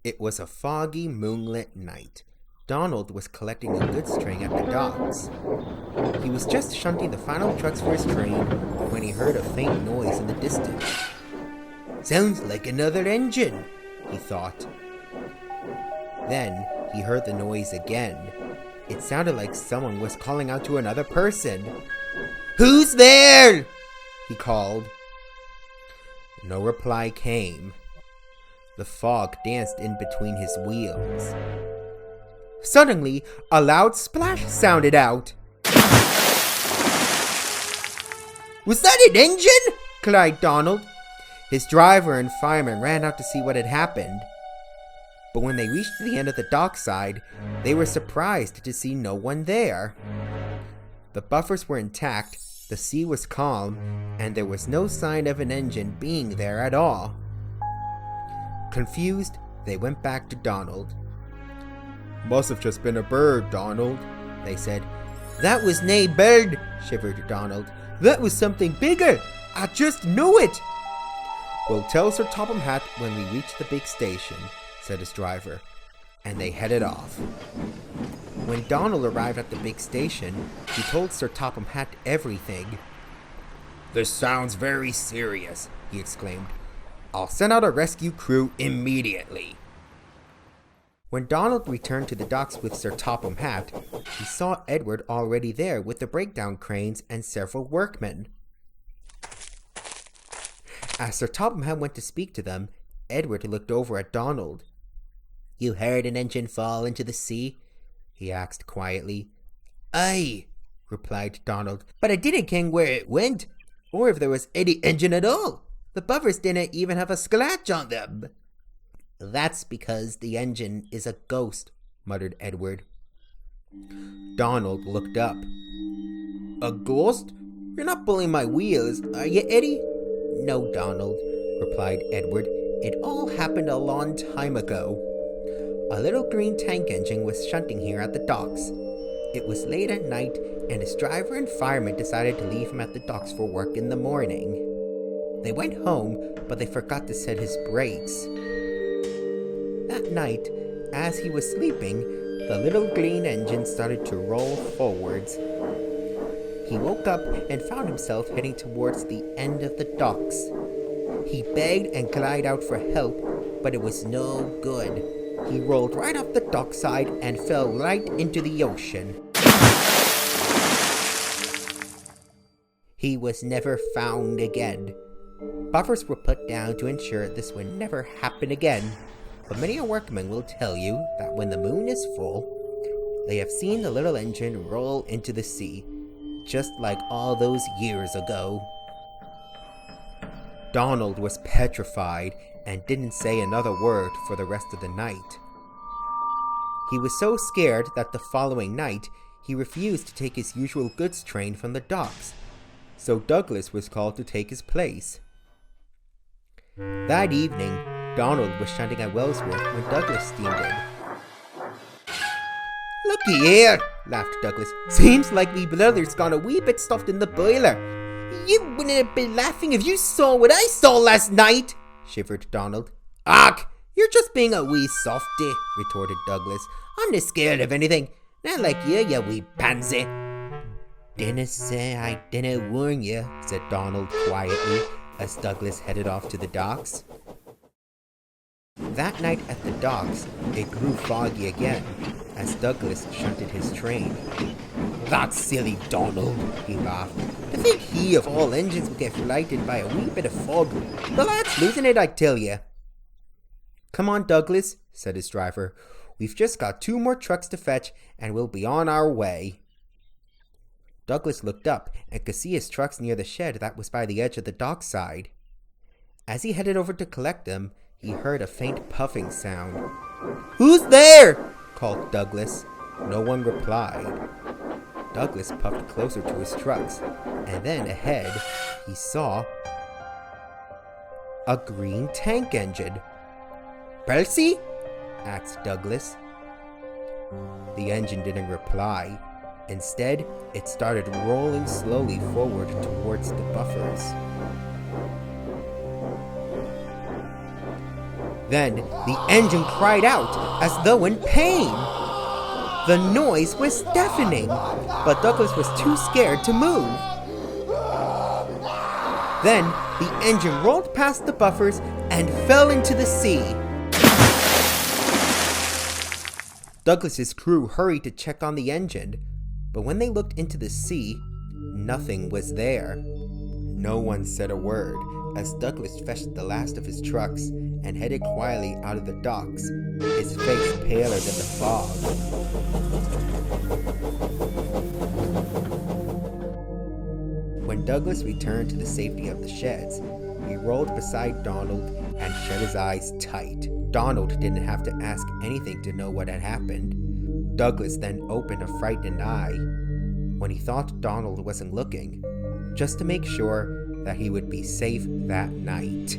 It was a foggy, moonlit night. Donald was collecting a goods train at the docks. He was just shunting the final trucks for his train when he heard a faint noise in the distance. "Sounds like another engine," he thought. Then he heard the noise again. It sounded like someone was calling out to another person. "Who's there?" he called. No reply came. The fog danced in between his wheels. Suddenly, a loud splash sounded out. "Was that an engine?" cried Donald. His driver and fireman ran out to see what had happened. But when they reached the end of the dockside, they were surprised to see no one there. The buffers were intact, the sea was calm, and there was no sign of an engine being there at all. Confused, they went back to Donald. "Must have just been a bird, Donald," they said. "That was nae bird," shivered Donald. "That was something bigger. I just knew it." "We'll tell Sir Topham Hatt when we reach the big station," said his driver, and they headed off. When Donald arrived at the big station, he told Sir Topham Hatt everything. "This sounds very serious," he exclaimed. "I'll send out a rescue crew immediately." When Donald returned to the docks with Sir Topham Hatt, he saw Edward already there with the breakdown cranes and several workmen. As Sir Topham Hatt went to speak to them, Edward looked over at Donald. "You heard an engine fall into the sea?" he asked quietly. "Aye," replied Donald, "but I didn't ken where it went, or if there was any engine at all. The buffers didn't even have a scratch on them." "That's because the engine is a ghost," muttered Edward. Donald looked up. "A ghost? You're not pulling my wheels, are you, Eddie?" "No, Donald," replied Edward. "It all happened a long time ago. A little green tank engine was shunting here at the docks. It was late at night, and his driver and fireman decided to leave him at the docks for work in the morning. They went home, but they forgot to set his brakes. That night, as he was sleeping, the little green engine started to roll forwards. He woke up and found himself heading towards the end of the docks. He begged and cried out for help, but it was no good. He rolled right off the dockside and fell right into the ocean. He was never found again. Buffers were put down to ensure this would never happen again, but many a workman will tell you that when the moon is full, they have seen the little engine roll into the sea, just like all those years ago. Donald was petrified and didn't say another word for the rest of the night. He was so scared that the following night, he refused to take his usual goods train from the docks, so Douglas was called to take his place. That evening, Donald was shunting at Wellsworth when Douglas steamed in. "Looky here," laughed Douglas. "Seems like me brother's gone a wee bit stuffed in the boiler." "You wouldn't have been laughing if you saw what I saw last night," shivered Donald. "Ach, you're just being a wee softy," retorted Douglas. "I'm not scared of anything. Not like you wee pansy." "Dinna say I dinna warn you," said Donald quietly, as Douglas headed off to the docks. That night at the docks, it grew foggy again, as Douglas shunted his train. "That's silly Donald," he laughed. "To think he of all engines would get frightened by a wee bit of fog. The lad's losing it, I tell you." "Come on, Douglas," said his driver. "We've just got 2 more trucks to fetch, and we'll be on our way." Douglas looked up and could see his trucks near the shed that was by the edge of the dockside. As he headed over to collect them, he heard a faint puffing sound. "Who's there?" called Douglas. No one replied. Douglas puffed closer to his trucks, and then ahead, he saw a green tank engine. "Percy?" asked Douglas. The engine didn't reply. Instead, it started rolling slowly forward towards the buffers. Then the engine cried out as though in pain. The noise was deafening, but Douglas was too scared to move. Then the engine rolled past the buffers and fell into the sea. Douglas's crew hurried to check on the engine, but when they looked into the sea, nothing was there. No one said a word as Douglas fetched the last of his trucks and headed quietly out of the docks, his face paler than the fog. When Douglas returned to the safety of the sheds, he rolled beside Donald and shut his eyes tight. Donald didn't have to ask anything to know what had happened. Douglas then opened a frightened eye when he thought Donald wasn't looking, just to make sure that he would be safe that night.